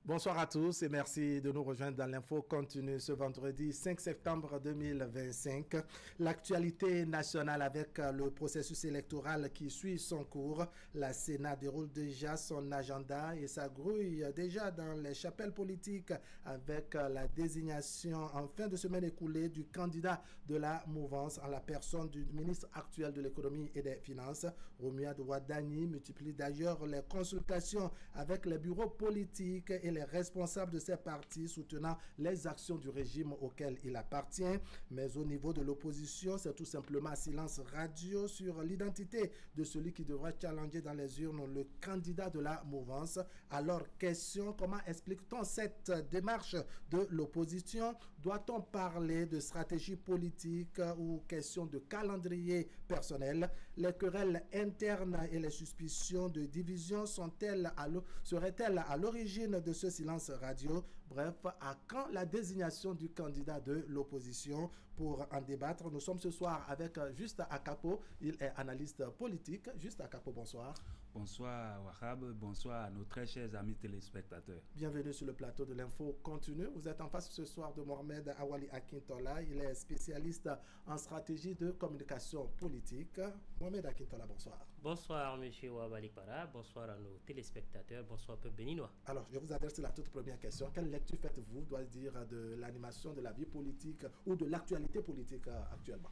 Bonsoir à tous et merci de nous rejoindre dans l'info continue ce vendredi 5 septembre 2025. L'actualité nationale avec le processus électoral qui suit son cours. La Sénat déroule déjà son agenda et ça grouille déjà dans les chapelles politiques avec la désignation en fin de semaine écoulée du candidat de la mouvance en la personne du ministre actuel de l'économie et des finances. Romuald Wadani multiplie d'ailleurs les consultations avec les bureaux politiques et les responsables de ces partis soutenant les actions du régime auquel il appartient. Mais au niveau de l'opposition, c'est tout simplement silence radio sur l'identité de celui qui devra challenger dans les urnes le candidat de la mouvance. Alors, question, comment explique-t-on cette démarche de l'opposition? Doit-on parler de stratégie politique ou question de calendrier personnel? Les querelles internes et les suspicions de division seraient-elles à l'origine de ce silence radio? Bref, à quand la désignation du candidat de l'opposition? Pour en débattre, nous sommes ce soir avec Juste Akapo. Il est analyste politique. Juste Akapo, bonsoir. Bonsoir Wahab, bonsoir à nos très chers amis téléspectateurs. Bienvenue sur le plateau de l'info continue. Vous êtes en face ce soir de Mohamed Awali Akintola. Il est spécialiste en stratégie de communication politique. Mohamed Akintola, bonsoir. Bonsoir monsieur Wahab Para, bonsoir à nos téléspectateurs, bonsoir peuple béninois. Alors, je vous adresse la toute première question. Quelle lecture faites-vous, dois-je dire, de l'animation de la vie politique ou de l'actualité politique actuellement?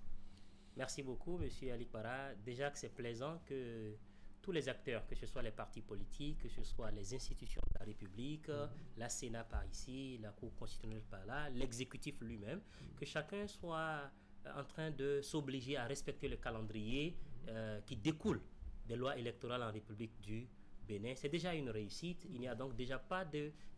Merci beaucoup monsieur Ali Para. Déjà que c'est plaisant que tous les acteurs, que ce soit les partis politiques, que ce soit les institutions de la République, la Sénat par ici, la Cour constitutionnelle par là, l'exécutif lui-même, que chacun soit en train de s'obliger à respecter le calendrier qui découle des lois électorales en République du Bénin. C'est déjà une réussite. Il n'y a donc déjà pas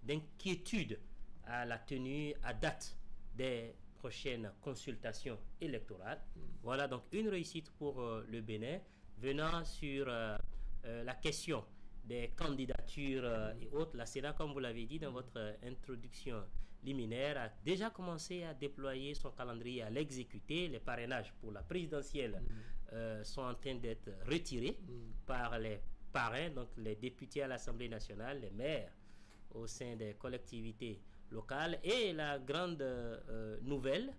d'inquiétude à la tenue à date des prochaines consultations électorales. Voilà donc une réussite pour le Bénin. Venant sur la question des candidatures et autres, la Sénat, comme vous l'avez dit dans votre introduction liminaire, a déjà commencé à déployer son calendrier, à l'exécuter. Les parrainages pour la présidentielle sont en train d'être retirés par les parrains, donc les députés à l'Assemblée nationale, les maires au sein des collectivités locales. Et la grande nouvelle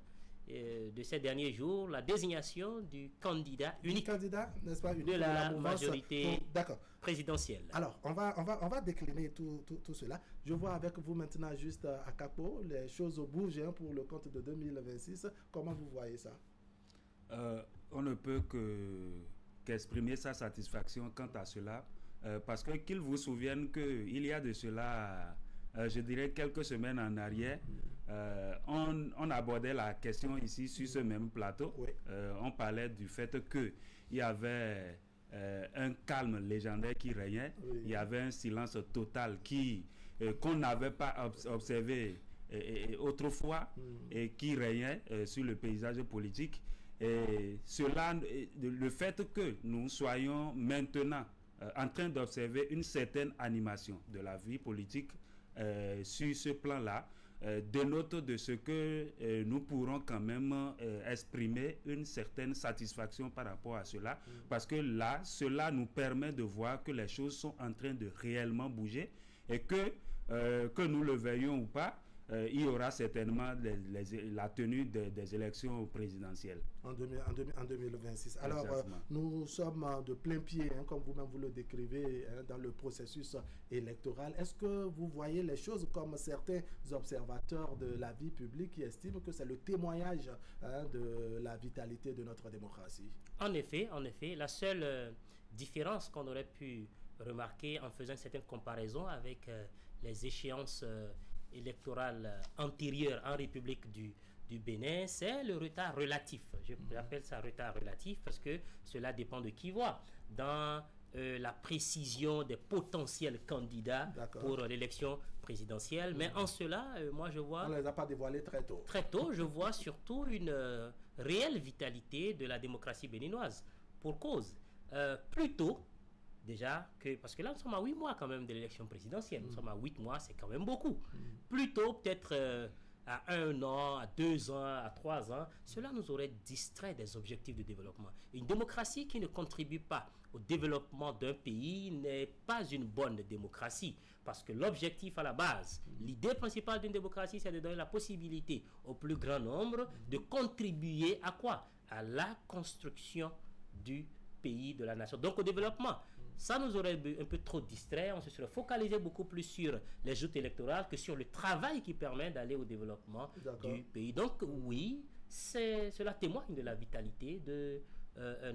de ces derniers jours, la désignation du candidat unique, n'est-ce pas, de la majorité présidentielle. Alors, on va décliner tout cela. Je vois avec vous maintenant Juste Akapo, les choses bougent pour le compte de 2026. Comment vous voyez ça? On ne peut qu'exprimer sa satisfaction quant à cela, parce que qu'il vous souvienne qu'il y a de cela... je dirais quelques semaines en arrière, on abordait la question ici sur ce même plateau. Oui. On parlait du fait qu'il y avait un calme légendaire qui régnait. Oui. Il y avait un silence total qu'on n'avait pas observé autrefois et qui régnait sur le paysage politique. Et cela, le fait que nous soyons maintenant en train d'observer une certaine animation de la vie politique sur ce plan-là, dénote de ce que nous pourrons quand même exprimer une certaine satisfaction par rapport à cela, parce que là, cela nous permet de voir que les choses sont en train de réellement bouger et que nous le veuillions ou pas, il y aura certainement la tenue des élections présidentielles. En 2026. Alors, nous sommes de plein pied, comme vous-même vous le décrivez, dans le processus électoral. Est-ce que vous voyez les choses comme certains observateurs de la vie publique qui estiment que c'est le témoignage de la vitalité de notre démocratie? En effet, la seule différence qu'on aurait pu remarquer en faisant certaines comparaisons avec les échéances électorales antérieures en République du Bénin, c'est le retard relatif. J'appelle ça retard relatif parce que cela dépend de qui voit. Dans la précision des potentiels candidats pour l'élection présidentielle. Mais en cela, moi je vois... On ne les a pas dévoilés très tôt. Très tôt, je vois surtout une réelle vitalité de la démocratie béninoise. Pour cause, plus tôt, déjà, parce que là nous sommes à 8 mois quand même de l'élection présidentielle. Nous sommes à 8 mois, c'est quand même beaucoup. Plutôt peut-être à 1 an, à 2 ans, à 3 ans, cela nous aurait distrait des objectifs de développement. Une démocratie qui ne contribue pas au développement d'un pays n'est pas une bonne démocratie. Parce que l'objectif à la base, l'idée principale d'une démocratie, c'est de donner la possibilité au plus grand nombre de contribuer à quoi? À la construction du pays, de la nation. Donc au développement. Ça nous aurait un peu trop distrait. On se serait focalisé beaucoup plus sur les joutes électorales que sur le travail qui permet d'aller au développement du pays. Donc oui, cela témoigne de la vitalité de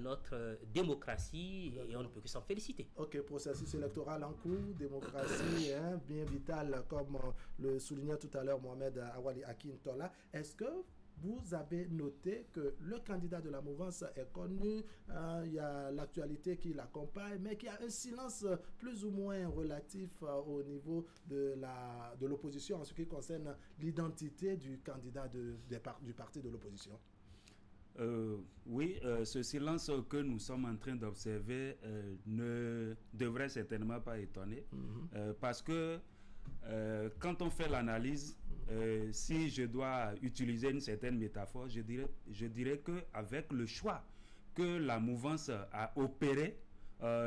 notre démocratie et on ne peut que s'en féliciter. Ok, processus électoral en cours, démocratie bien vitale, comme le soulignait tout à l'heure Mohamed Awali Akintola. Est-ce que vous avez noté que le candidat de la mouvance est connu, il y a l'actualité qui l'accompagne, mais qu'il y a un silence plus ou moins relatif au niveau de l'opposition en ce qui concerne l'identité du candidat du parti de l'opposition? Oui, ce silence que nous sommes en train d'observer ne devrait certainement pas étonner, parce que quand on fait l'analyse, si je dois utiliser une certaine métaphore, je dirais qu'avec le choix que la mouvance a opéré,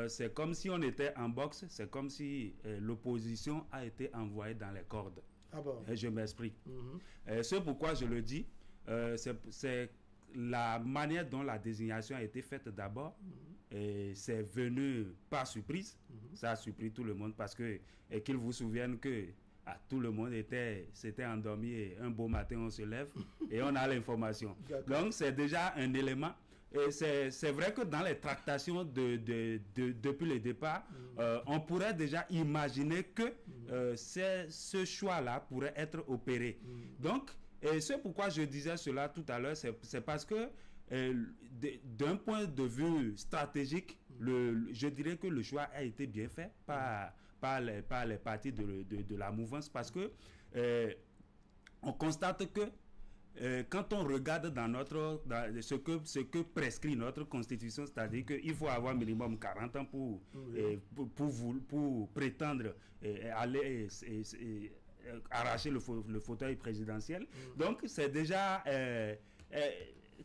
c'est comme si on était en boxe, c'est comme si l'opposition a été envoyée dans les cordes. Ah bon? Je m'explique. C'est pourquoi je le dis, c'est la manière dont la désignation a été faite d'abord, c'est venu par surprise. Ça a surpris tout le monde parce que, qu'ils vous souviennent que tout le monde s'était endormi et un beau matin on se lève et on a l'information. Donc c'est déjà un élément. Et c'est vrai que dans les tractations depuis le départ, on pourrait déjà imaginer que ce choix-là pourrait être opéré. Donc, et c'est pourquoi je disais cela tout à l'heure, c'est parce que d'un point de vue stratégique, je dirais que le choix a été bien fait par les partis de la mouvance, parce que on constate que quand on regarde dans ce que prescrit notre constitution, c'est-à-dire qu'il faut avoir minimum 40 ans pour prétendre aller arracher le fauteuil présidentiel. Donc c'est déjà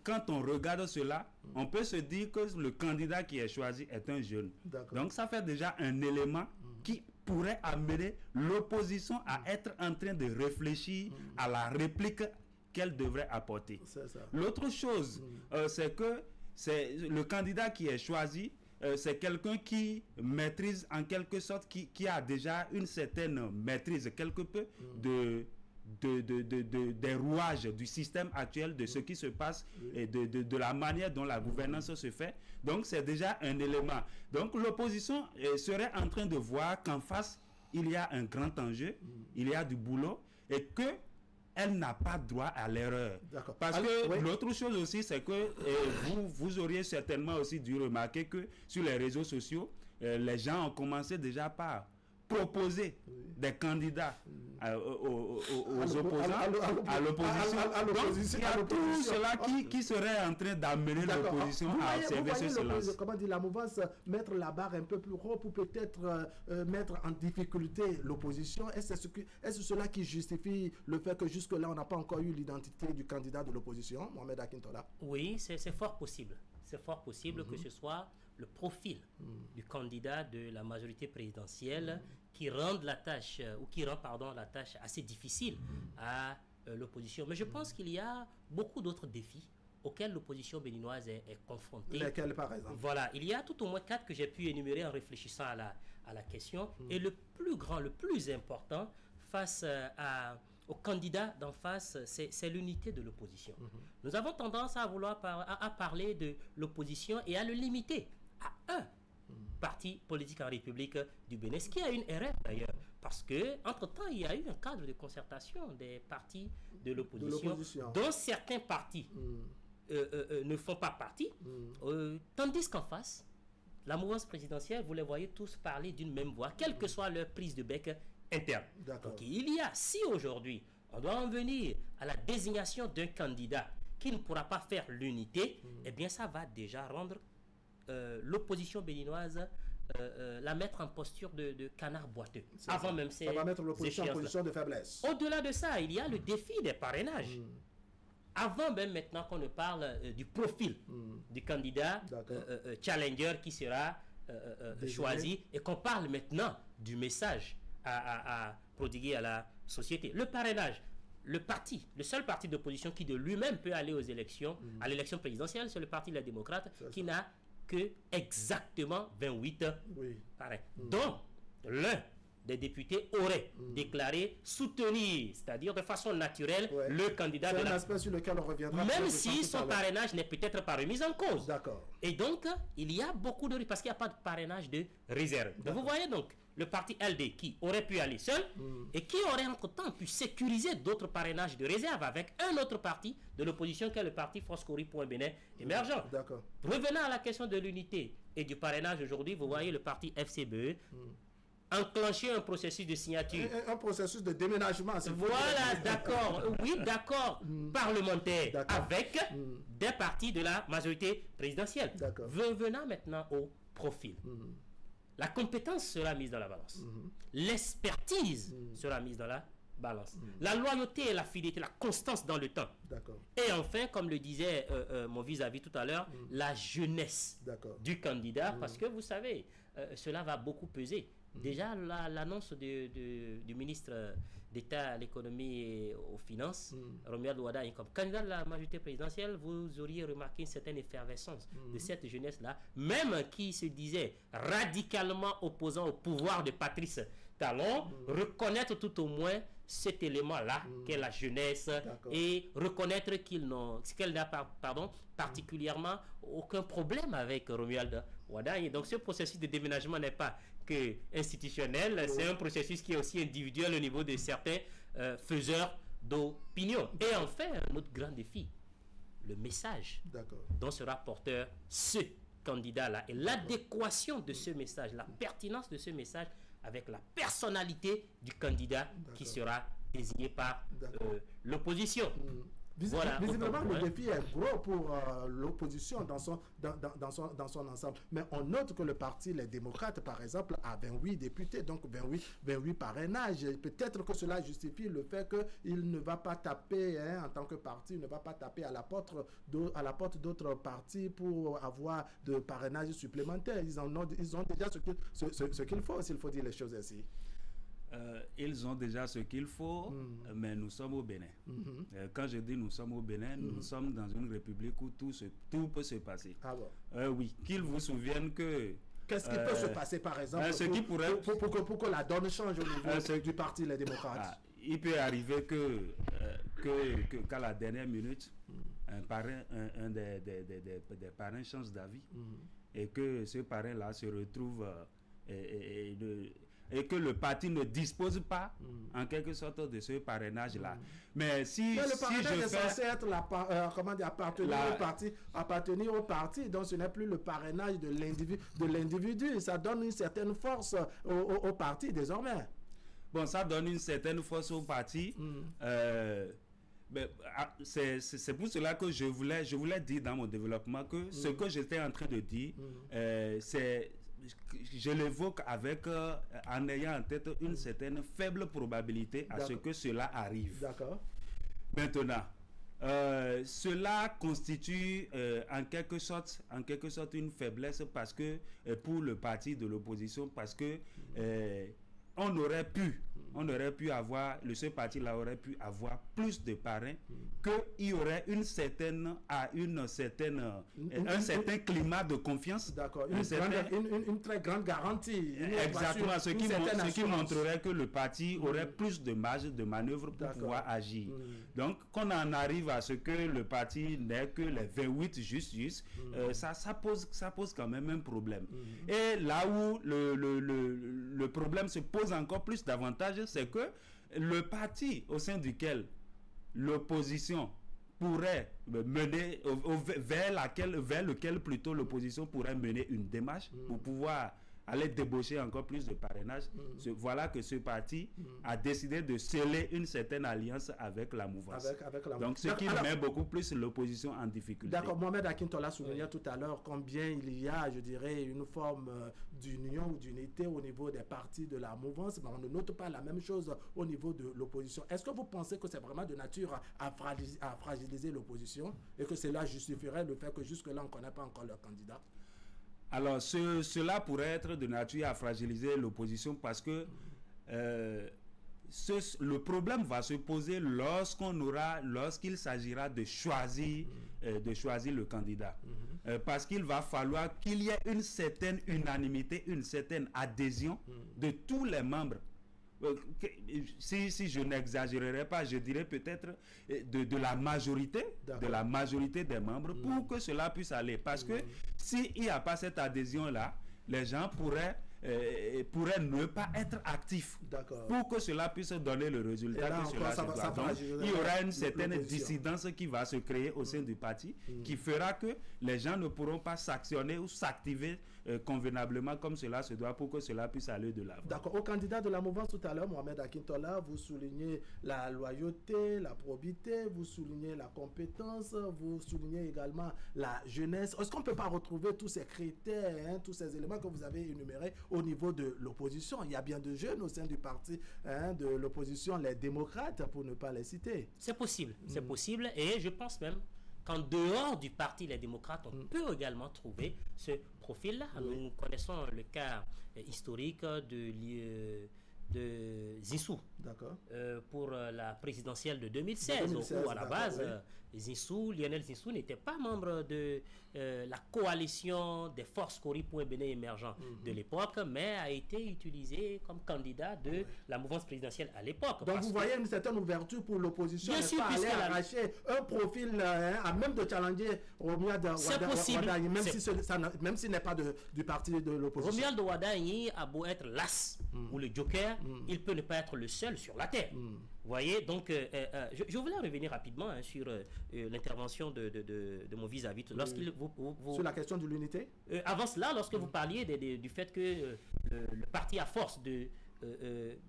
quand on regarde cela, on peut se dire que le candidat qui est choisi est un jeune. Donc ça fait déjà un élément qui pourrait amener l'opposition à être en train de réfléchir à la réplique qu'elle devrait apporter. L'autre chose, c'est que le candidat qui est choisi, c'est quelqu'un qui maîtrise en quelque sorte, qui a déjà une certaine maîtrise quelque peu des rouages du système actuel, de ce qui se passe et de la manière dont la gouvernance se fait. Donc c'est déjà un élément. Donc l'opposition serait en train de voir qu'en face, il y a un grand enjeu, il y a du boulot et que elle n'a pas droit à l'erreur. Parce que l'autre chose aussi, c'est que vous auriez certainement aussi dû remarquer que sur les réseaux sociaux, les gens ont commencé déjà par proposer des candidats aux opposants, à l'opposition. Donc, il y a tout cela qui serait en train d'amener l'opposition à observer ce silence. Comment dire, la mouvance mettre la barre un peu plus haut pour peut-être mettre en difficulté l'opposition. Est-ce cela qui justifie le fait que jusque-là, on n'a pas encore eu l'identité du candidat de l'opposition, Mohamed Akintola? Oui, c'est fort possible. C'est fort possible que ce soit le profil du candidat de la majorité présidentielle qui rend la tâche la tâche assez difficile à l'opposition. Mais je pense qu'il y a beaucoup d'autres défis auxquels l'opposition béninoise est confrontée. Lesquels, par exemple? Voilà, il y a tout au moins 4 que j'ai pu énumérer en réfléchissant à la question. Et le plus grand, le plus important face au candidat d'en face, c'est l'unité de l'opposition. Nous avons tendance à vouloir parler de l'opposition et à le limiter à un parti politique en République du Bénin, ce qui a une erreur d'ailleurs, parce que entre-temps, il y a eu un cadre de concertation des partis de l'opposition, dont certains partis ne font pas partie, tandis qu'en face, la mouvance présidentielle, vous les voyez tous parler d'une même voix, quelle que soit leur prise de bec interne. Donc il y a, si aujourd'hui, on doit en venir à la désignation d'un candidat qui ne pourra pas faire l'unité, eh bien ça va déjà rendre l'opposition béninoise la mettre en posture de canard boiteux. Avant même ces ça va mettre l'opposition en échéances-là. position de faiblesse. Au-delà de ça, il y a le défi des parrainages. Avant même maintenant qu'on ne parle du profil du candidat challenger qui sera choisi et qu'on parle maintenant du message à prodiguer à la société. Le parrainage, le seul parti d'opposition qui de lui-même peut aller aux élections, à l'élection présidentielle, c'est le parti des démocrates qui n'a que exactement 28 parrains. Donc, l'un des députés aurait déclaré soutenir, c'est-à-dire de façon naturelle, le candidat de la... C'est un aspect sur lequel on reviendra. Même si son parrainage n'est peut-être pas remis en cause. D'accord. Et donc, il y a beaucoup de... Parce qu'il n'y a pas de parrainage de réserve. Donc, vous voyez donc, le parti LD qui aurait pu aller seul et qui aurait entre-temps pu sécuriser d'autres parrainages de réserve avec un autre parti de l'opposition qui est le parti Froscori.Bénin émergent. D'accord. Revenant à la question de l'unité et du parrainage aujourd'hui, vous voyez le parti FCBE enclencher un processus de signature. Un processus de déménagement. Voilà, d'accord. Oui, d'accord. Parlementaire avec des partis de la majorité présidentielle. Venant maintenant au profil. La compétence sera mise dans la balance. L'expertise sera mise dans la balance. La loyauté et la fidélité, la constance dans le temps. Et enfin, comme le disait mon vis-à-vis tout à l'heure, la jeunesse du candidat, parce que vous savez, cela va beaucoup peser. Déjà, l'annonce du ministre d'État à l'économie et aux finances, Romuald Wada, comme candidat de la majorité présidentielle, vous auriez remarqué une certaine effervescence de cette jeunesse-là, même qui se disait radicalement opposant au pouvoir de Patrice Talon, reconnaître tout au moins cet élément-là qu'est la jeunesse et reconnaître qu'elle n'a particulièrement aucun problème avec Romuald Wada. Et donc ce processus de déménagement n'est pas que institutionnel, c'est un processus qui est aussi individuel au niveau de certains faiseurs d'opinion. Et enfin, un autre grand défi, le message dont sera porteur ce candidat-là et l'adéquation de ce message, la pertinence de ce message avec la personnalité du candidat qui sera désigné par l'opposition. Voilà, visiblement, le défi est gros pour l'opposition dans son ensemble. Mais on note que le parti, les démocrates, par exemple, a 28 députés, donc 28 parrainages. Peut-être que cela justifie le fait qu'il ne va pas taper, en tant que parti, il ne va pas taper à la porte d'autres partis pour avoir de parrainages supplémentaires. Ils ont déjà ce qu'il faut, s'il faut dire les choses ainsi. Ils ont déjà ce qu'il faut, mais nous sommes au Bénin. Quand je dis nous sommes au Bénin, nous sommes dans une république où tout peut se passer. Ah bon? Oui, qu'ils vous souviennent que... Qu'est-ce qui peut se passer, par exemple, pour que la donne change au niveau du parti Les Démocrates? Il peut arriver qu'à la dernière minute, un des parrains change d'avis et que ce parrain-là se retrouve... et que le parti ne dispose pas en quelque sorte de ce parrainage-là. Mais le parrainage est censé être appartenir au parti, donc ce n'est plus le parrainage de l'individu. Ça donne une certaine force au parti désormais. Bon, ça donne une certaine force au parti. C'est pour cela que je voulais dire dans mon développement que ce que j'étais en train de dire, je l'évoque en ayant en tête une certaine faible probabilité à ce que cela arrive. D'accord. Maintenant, cela constitue en quelque sorte une faiblesse parce que pour le parti de l'opposition, parce que on aurait pu avoir, ce parti-là aurait pu avoir plus de parrains, qu'il y aurait un certain climat de confiance. D'accord, une très grande garantie. Exactement, ce qui montrerait que le parti aurait plus de marge de manœuvre pour pouvoir agir. Donc, qu'on en arrive à ce que le parti n'ait que les 28 juste, ça pose quand même un problème. Et là où le problème se pose encore plus davantage, c'est que le parti au sein duquel l'opposition pourrait mener, vers lequel plutôt l'opposition pourrait mener une démarche pour pouvoir allait débaucher encore plus de parrainage. Voilà que ce parti a décidé de sceller une certaine alliance avec la mouvance. Donc, ce qui met beaucoup plus l'opposition en difficulté. D'accord, Mohamed Akintola soulignait tout à l'heure combien il y a, je dirais, une forme d'union ou d'unité au niveau des partis de la mouvance, mais on ne note pas la même chose au niveau de l'opposition. Est-ce que vous pensez que c'est vraiment de nature à fragiliser l'opposition et que cela justifierait le fait que jusque-là, on ne connaît pas encore leur candidat? Alors, cela pourrait être de nature à fragiliser l'opposition parce que le problème va se poser lorsqu'il s'agira de choisir le candidat. Parce qu'il va falloir qu'il y ait une certaine unanimité, une certaine adhésion de tous les membres. Si je n'exagérerais pas, je dirais peut-être de la majorité des membres pour que cela puisse aller. Parce que s'il n'y a pas cette adhésion-là, les gens pourraient ne pas être actifs pour que cela puisse donner le résultat que cela se doit. Donc, il y aura une certaine dissidence qui va se créer au sein du parti qui fera que les gens ne pourront pas s'actionner ou s'activer convenablement comme cela se doit pour que cela puisse aller de l'avant. D'accord. Au candidat de la mouvance tout à l'heure, Mohamed Akintola, vous soulignez la loyauté, la probité, vous soulignez la compétence, vous soulignez également la jeunesse. Est-ce qu'on ne peut pas retrouver tous ces critères, tous ces éléments que vous avez énumérés au niveau de l'opposition? Il y a bien de jeunes au sein du parti de l'opposition, les démocrates, pour ne pas les citer. C'est possible, c'est possible, et je pense même qu'en dehors du parti Les Démocrates, on peut également trouver ce profil-là. Nous connaissons le cas historique de Zinsou pour la présidentielle de 2016 où à la base, Lionel Zinsou n'était pas membre de la coalition des forces Kori pour un Bénin émergent de l'époque, mais a été utilisé comme candidat de la mouvance présidentielle à l'époque. Donc vous voyez une certaine ouverture pour l'opposition, n'est-ce pas, aller arracher un profil à même de challenger Romuald Wardani, même s'il n'est pas du parti de l'opposition. Romuald Wardani a beau être l'as ou le joker, il peut ne pas être le seul sur la terre. Vous voyez, donc je voulais revenir rapidement sur l'intervention de mon vis-à-vis. Sur la question de l'unité. Avant cela, lorsque vous parliez du fait que le parti a force de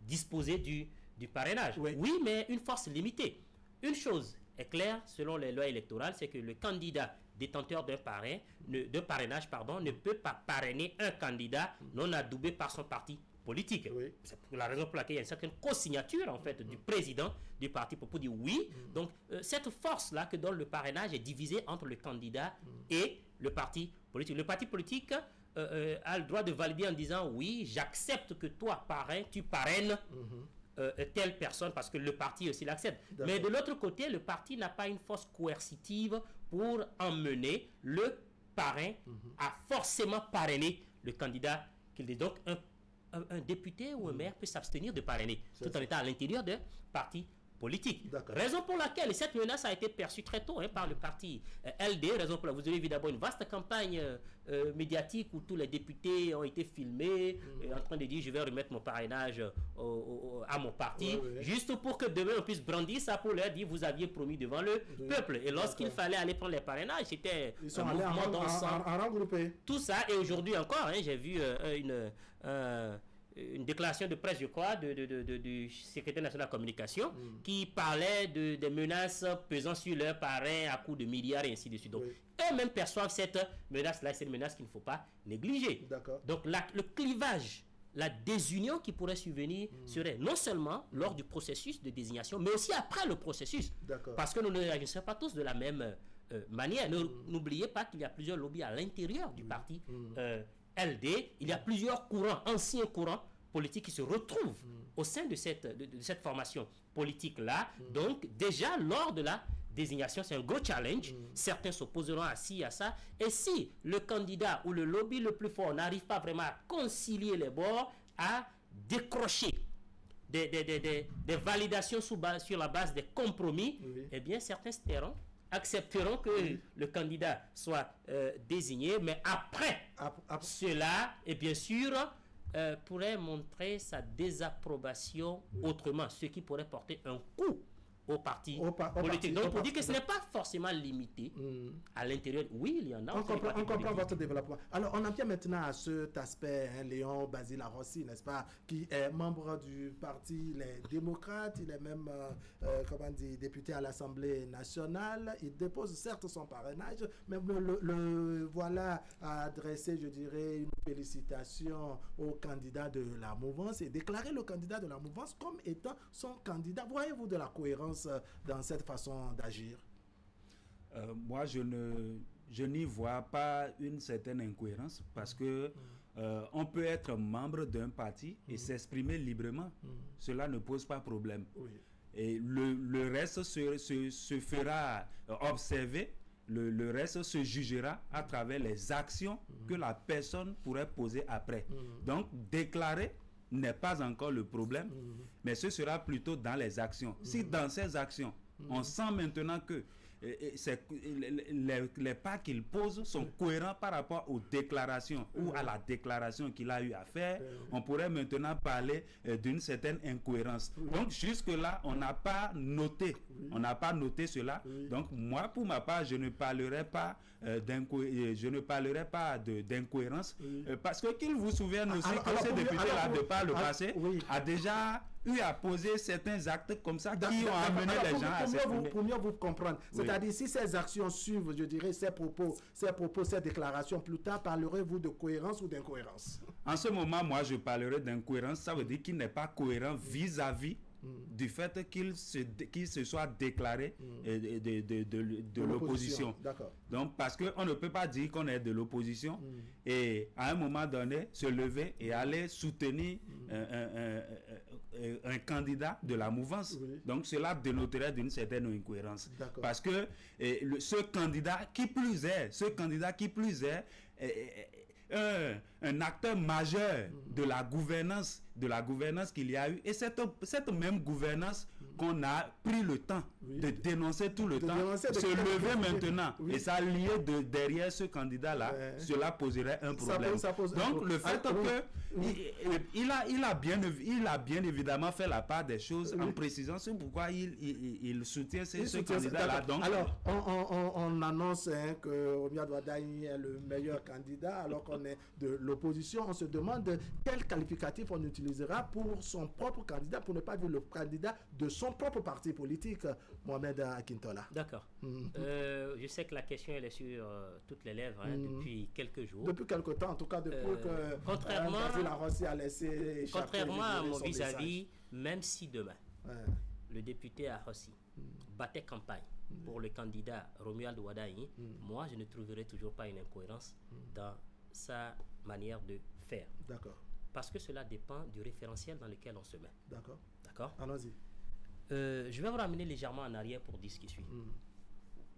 disposer du parrainage. Oui, mais une force limitée. Une chose est claire, selon les lois électorales, c'est que le candidat détenteur d'un parrainage ne peut pas parrainer un candidat non adoubé par son parti politique. C'est pour la raison pour laquelle il y a une certaine co-signature en fait du président du parti pour dire oui. Donc cette force-là que donne le parrainage est divisée entre le candidat et le parti politique. Le parti politique a le droit de valider en disant oui, j'accepte que toi, parrain, tu parraines telle personne parce que le parti aussi l'accepte. Mais de l'autre côté, le parti n'a pas une force coercitive pour emmener le parrain à forcément parrainer le candidat qu'il est. Donc un député ou un maire peut s'abstenir de parrainer tout en étant à l'intérieur d'un parti politique. Raison pour laquelle cette menace a été perçue très tôt par le parti LD. Raison pour laquelle vous avez vu d'abord une vaste campagne médiatique où tous les députés ont été filmés en train de dire je vais remettre mon parrainage à mon parti juste pour que demain on puisse brandir ça pour leur dire vous aviez promis devant le peuple. Et lorsqu'il fallait aller prendre les parrainages, c'était un mouvement dansant. Tout ça, et aujourd'hui encore, j'ai vu une déclaration de presse, je crois, du secrétaire national de la communication qui parlait des menaces pesant sur leur parrain à coups de milliards et ainsi de suite. Donc, eux-mêmes perçoivent cette menace-là, c'est une menace qu'il ne faut pas négliger. Donc, le clivage, la désunion qui pourrait survenir serait non seulement lors du processus de désignation, mais aussi après le processus. Parce que nous ne réagissons pas tous de la même manière. N'oubliez pas qu'il y a plusieurs lobbies à l'intérieur du parti LD, il y a plusieurs courants, anciens courants politiques qui se retrouvent au sein de cette formation politique-là. Donc, déjà, lors de la désignation, c'est un gros challenge. Certains s'opposeront à ci, à ça. Et si le candidat ou le lobby le plus fort n'arrive pas vraiment à concilier les bords, à décrocher des validations sur la base des compromis, eh bien, certains accepteront que le candidat soit désigné, mais après cela, et bien sûr, pourrait montrer sa désapprobation autrement, ce qui pourrait porter un coup aux partis politiques. Donc, pour dire que ce n'est pas forcément limité à l'intérieur. Oui, il y en a. On comprend votre développement. Alors, on en vient maintenant à cet aspect, hein, Léon Basile Arrossi, n'est-ce pas, qui est membre du parti Les Démocrates. Il est même, député à l'Assemblée nationale. Il dépose certes son parrainage, mais le voilà à adresser, je dirais, une félicitation au candidat de la mouvance et déclarer le candidat de la mouvance comme étant son candidat. Voyez-vous de la cohérence dans cette façon d'agir? Moi, je n'y vois pas une certaine incohérence parce que on peut être membre d'un parti et s'exprimer librement. Cela ne pose pas problème. Oui. Et le reste se fera observer. Le reste se jugera à travers les actions que la personne pourrait poser après. Donc, déclarer n'est pas encore le problème, mais ce sera plutôt dans les actions. Si dans ces actions, on sent maintenant que les pas qu'il pose sont cohérents par rapport aux déclarations ou à la déclaration qu'il a eu à faire, on pourrait maintenant parler d'une certaine incohérence. Donc jusque-là, on n'a pas noté. On n'a pas noté cela. Donc moi, pour ma part, je ne parlerai pas d'incohérence parce que qu'il vous souvienne aussi que ce député-là de par le passé a déjà eu à poser certains actes comme ça qui ont amené les gens à s'exprimer. Pour mieux vous comprendre, c'est-à-dire si ces actions suivent, je dirais, ces propos, ces déclarations, plus tard, parlerez-vous de cohérence ou d'incohérence? En ce moment, moi, je parlerai d'incohérence. Ça veut dire qu'il n'est pas cohérent vis-à-vis du fait qu'il se soit déclaré de l'opposition. Donc, parce qu'on ne peut pas dire qu'on est de l'opposition et à un moment donné, se lever et aller soutenir un candidat de la mouvance. Donc, cela dénoterait d'une certaine incohérence. Parce que ce candidat qui plus est, un acteur majeur de la gouvernance qu'il y a eu, et cette même gouvernance qu'on a pris le temps de dénoncer tout le temps, se lever maintenant et s'allier derrière ce candidat-là, cela poserait un problème. Donc le fait qu'il a bien évidemment fait la part des choses en précisant c'est pourquoi il soutient ce candidat-là. Alors on annonce que Romuald Wadagne est le meilleur candidat alors qu'on est de l'opposition. On se demande quel qualificatif on utilisera pour son propre candidat, pour ne pas dire le candidat de son propre parti politique, Mohamed Akintola. D'accord. Je sais que la question elle est sur toutes les lèvres depuis quelques jours. Depuis quelques temps, en tout cas depuis que Arrossi a laissé échapper. Contrairement à mon vis-à-vis, même si demain le député Arrossi battait campagne pour le candidat Romuald Wadagne, moi je ne trouverai toujours pas une incohérence dans sa manière de faire. D'accord. Parce que cela dépend du référentiel dans lequel on se met. D'accord. D'accord. Allons-y. Je vais vous ramener légèrement en arrière pour dire ce qui suit.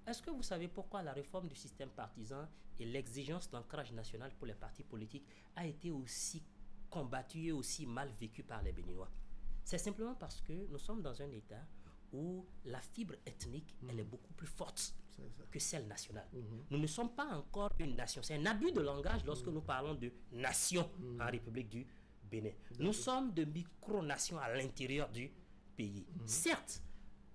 Est-ce que vous savez pourquoi la réforme du système partisan et l'exigence d'ancrage national pour les partis politiques a été aussi combattue et aussi mal vécue par les Béninois? C'est simplement parce que nous sommes dans un État où la fibre ethnique elle est beaucoup plus forte que celle nationale. Nous ne sommes pas encore une nation. C'est un abus de langage lorsque nous parlons de nation en République du Bénin. Nous sommes de micro-nations à l'intérieur du pays. Certes,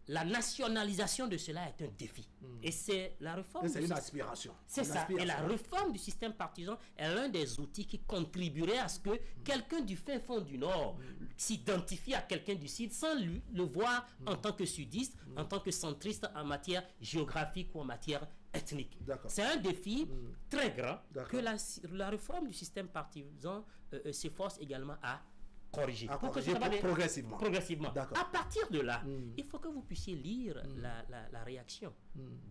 la nationalisation de cela est un défi. Et c'est la réforme... C'est une aspiration. C'est ça. Et la réforme du système partisan est l'un des outils qui contribuerait à ce que quelqu'un du fin fond du Nord s'identifie à quelqu'un du Sud sans lui le voir en tant que sudiste, en tant que centriste en matière géographique ou en matière ethnique. C'est un défi très grand que la réforme du système partisan s'efforce également à corriger. Progressivement. À partir de là, il faut que vous puissiez lire la réaction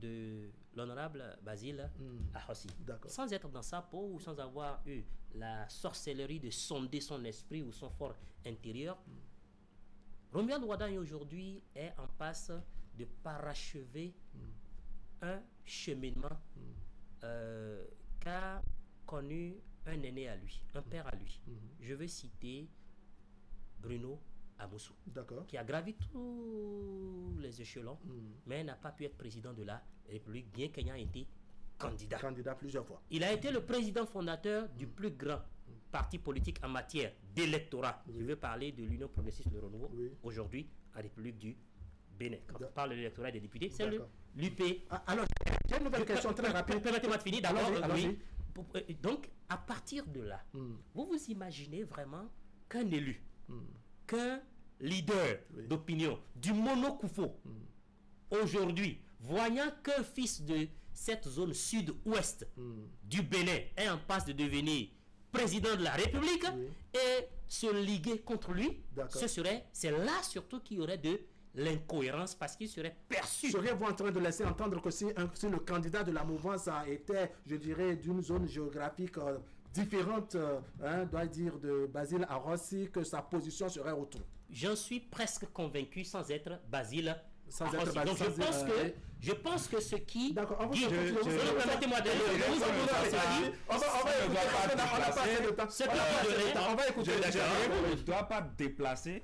de l'honorable Basile Arrossi. Sans être dans sa peau ou sans avoir eu la sorcellerie de sonder son esprit ou son fort intérieur. Romuald Wadagne aujourd'hui est en passe de parachever un cheminement qu'a connu un aîné à lui, un père à lui. Je veux citer Bruno Amoussou, qui a gravi tous les échelons, mais n'a pas pu être président de la République, bien qu'ayant été candidat plusieurs fois. Il a été le président fondateur du plus grand parti politique en matière d'électorat. Je veux parler de l'Union progressiste Le Renouveau, aujourd'hui en République du Bénin. Quand on parle de l'électorat des députés, c'est l'UP. Alors, j'ai une nouvelle question très rapide. Permettez-moi de finir. D'accord. Oui. Donc, à partir de là, vous vous imaginez vraiment qu'un élu, qu'un leader d'opinion du Mono-Koufo, aujourd'hui, voyant qu'un fils de cette zone sud-ouest du Bénin est en passe de devenir président de la République et se liguer contre lui, c'est là surtout qu'il y aurait de l'incohérence parce qu'il serait perçu. Seriez-vous en train de laisser entendre que si le candidat de la mouvance était, je dirais, d'une zone géographique différente, doit dire de Basile à Rossi, que sa position serait autre? J'en suis presque convaincu sans être Basile. Donc je pense que ce qui... D'accord, permettez-moi de... On va écouter.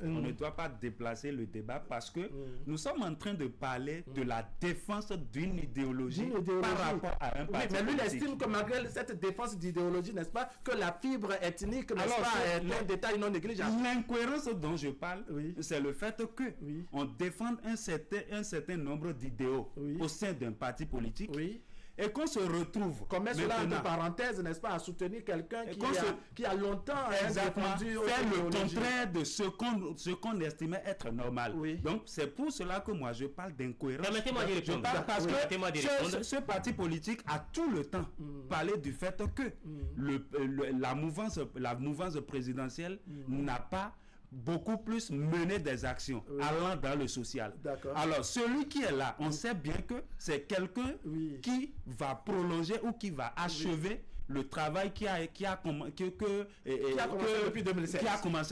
On ne doit pas déplacer le débat parce que nous sommes en train de parler de la défense d'une idéologie par rapport à un parti. Mais lui, il estime que malgré cette défense d'idéologie, n'est-ce pas, que la fibre ethnique, n'est-ce pas, est un détail non négligeable. L'incohérence dont je parle, c'est le fait que on défend un certain nombre d'idéaux au sein d'un parti politique et qu'on se retrouve comme cela entre parenthèses, n'est-ce pas, à soutenir quelqu'un qui a longtemps défendu le contraire de ce qu'on estimait être normal. Donc c'est pour cela que moi je parle d'incohérence. Permettez-moi de répondre. Je parle parce que ce parti politique a tout le temps parlé du fait que la mouvance présidentielle n'a pas beaucoup plus mener des actions allant dans le social. Alors celui qui est là, on sait bien que c'est quelqu'un qui va prolonger ou qui va achever le travail qui a commencé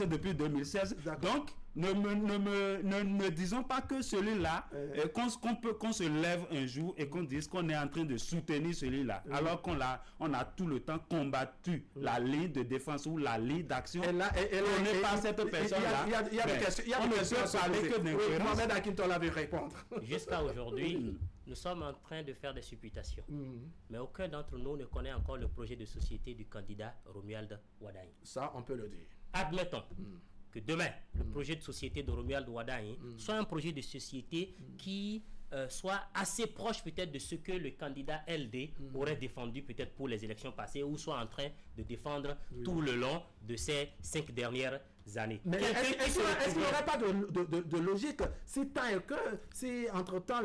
depuis 2016. Donc ne me disons pas que celui-là, qu'on se lève un jour et qu'on dise qu'on est en train de soutenir celui-là, alors qu'on a tout le temps combattu la ligne de défense ou la ligne d'action. On n'est pas cette personne-là. Il y a des questions. On ne peut parler que d'incohérence. Mohamed Akintola veut répondre. Jusqu'à aujourd'hui, nous sommes en train de faire des supputations. Mais aucun d'entre nous ne connaît encore le projet de société du candidat Romuald Wadagne. Ça, on peut le dire. Admettons que demain, le projet de société de Romuald Wadagne soit un projet de société qui soit assez proche peut-être de ce que le candidat LD aurait défendu peut-être pour les élections passées ou soit en train de défendre tout le long de ces 5 dernières années. Mais est-ce qu'il n'y aurait pas de logique si entre-temps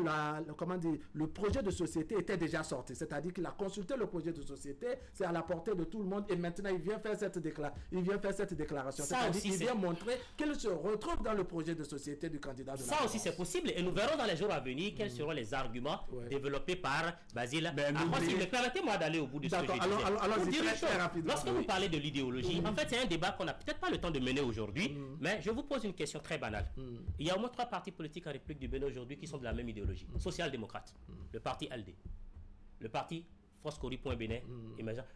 le projet de société était déjà sorti, c'est-à-dire qu'il a consulté le projet de société, c'est à la portée de tout le monde et maintenant il vient faire cette déclaration, c'est-à-dire qu'il vient montrer qu'il se retrouve dans le projet de société du candidat de la Ça aussi c'est possible et nous verrons dans les jours à venir quels seront les arguments développés par Basile. Permettez-moi d'aller au bout de ce que je disais. Lorsque vous parlez de l'idéologie, en fait c'est un débat qu'on n'a peut-être pas le temps de mener aujourd'hui, mais je vous pose une question très banale. Il y a au moins 3 partis politiques en République du Bénin aujourd'hui qui sont de la même idéologie. Social-démocrate, le parti LD, le parti Foscori.Bénin,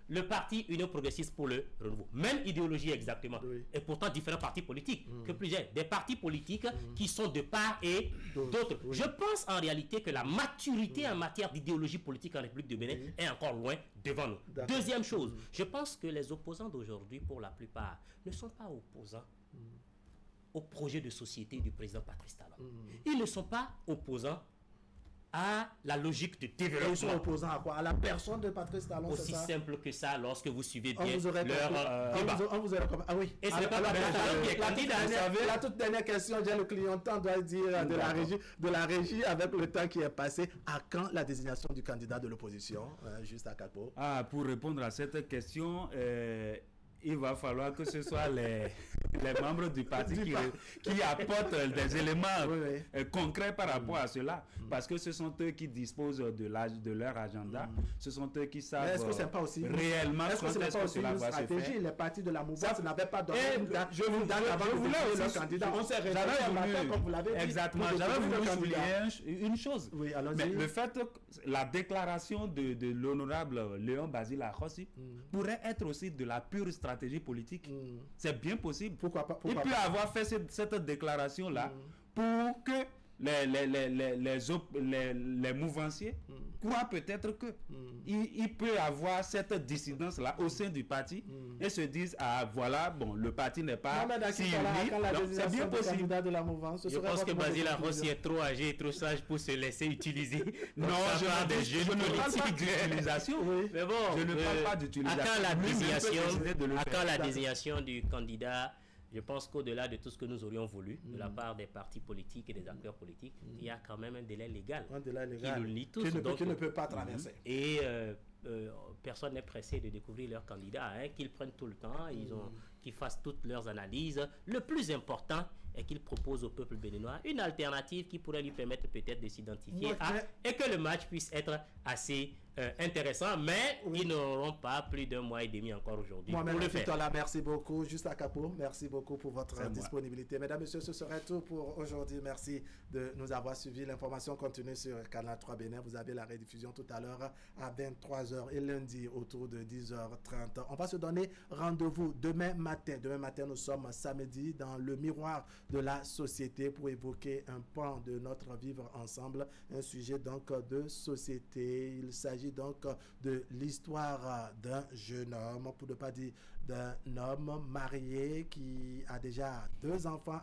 le parti Union progressiste pour le renouveau. Même idéologie exactement. Et pourtant différents partis politiques. Que plusieurs. Des partis politiques qui sont de part et d'autre. Je pense en réalité que la maturité en matière d'idéologie politique en République du Bénin est encore loin devant nous. Deuxième chose, je pense que les opposants d'aujourd'hui, pour la plupart, ne sont pas opposants au projet de société du président Patrice Talon. Ils ne sont pas opposants à la logique de développement. Ils sont opposants à quoi? À la personne de Patrice Talon. Aussi simple que ça, lorsque vous suivez bien leur débat. On vous aurait ah oui. Et c'est pas Patrice Talon qui est candidat. La toute dernière question, j'ai le clientant doit dire de la régie avec le temps qui est passé. À quand la désignation du candidat de l'opposition? Juste à Kakpo. Pour répondre à cette question, il va falloir que ce soit les membres du parti qui apportent des éléments concrets par rapport à cela. Parce que ce sont eux qui disposent de leur agenda. Ce sont eux qui savent réellement quand est-ce que cela va se faire. Les partis de la mouvance n'avaient pas donné une date avant de désigner leur candidat. On s'est réveillé un matin, comme vous l'avez dit. Exactement. J'avais voulu souligner une chose. Mais le fait que la déclaration de l'honorable Léon Basile Akossi pourrait être aussi de la pure stratégie politique. C'est bien possible. Pourquoi pas? Il peut avoir fait cette déclaration-là pour que les mouvanciers croient peut-être que il peut avoir cette dissidence-là au sein du parti et se disent, ah voilà, bon, le parti n'est pas si uni, donc c'est bien possible. De la mouvance, je pense que Basile Arrossi est trop âgé et trop sage pour se laisser utiliser. Non, je ne parle pas d'utilisation. Mais bon, je ne parle pas d'utilisation. À quand la désignation du candidat? Je pense qu'au-delà de tout ce que nous aurions voulu de la part des partis politiques et des acteurs politiques, il y a quand même un délai légal, qui nous lie tous. Qui ne peut pas traverser. Et personne n'est pressé de découvrir leur candidat, qu'ils prennent tout le temps, qu'ils fassent toutes leurs analyses. Le plus important est qu'ils proposent au peuple béninois une alternative qui pourrait lui permettre peut-être de s'identifier et que le match puisse être assez intéressant, mais ils n'auront pas plus d'1 mois et demi encore aujourd'hui pour le faire. Merci beaucoup. Juste à Capo, merci beaucoup pour votre disponibilité. Mesdames, Messieurs, ce serait tout pour aujourd'hui. Merci de nous avoir suivi. L'information continue sur Canal 3 Bénin. Vous avez la rediffusion tout à l'heure à 23h et lundi autour de 10h30. On va se donner rendez-vous demain matin. Demain matin, nous sommes samedi dans le miroir de la société pour évoquer un pan de notre vivre ensemble, un sujet donc de société. Il s'agit donc de l'histoire d'un jeune homme, pour ne pas dire d'un homme marié qui a déjà 2 enfants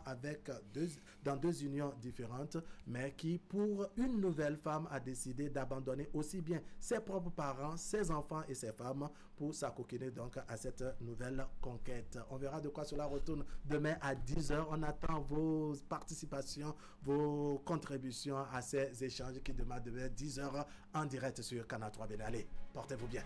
dans 2 unions différentes, mais qui pour une nouvelle femme a décidé d'abandonner aussi bien ses propres parents, ses enfants et ses femmes pour s'acoquiner donc à cette nouvelle conquête. On verra de quoi cela retourne demain à 10h. On attend vos participations, vos contributions à ces échanges qui demain 10h en direct sur Canal 3 Bénin. Allez, portez-vous bien.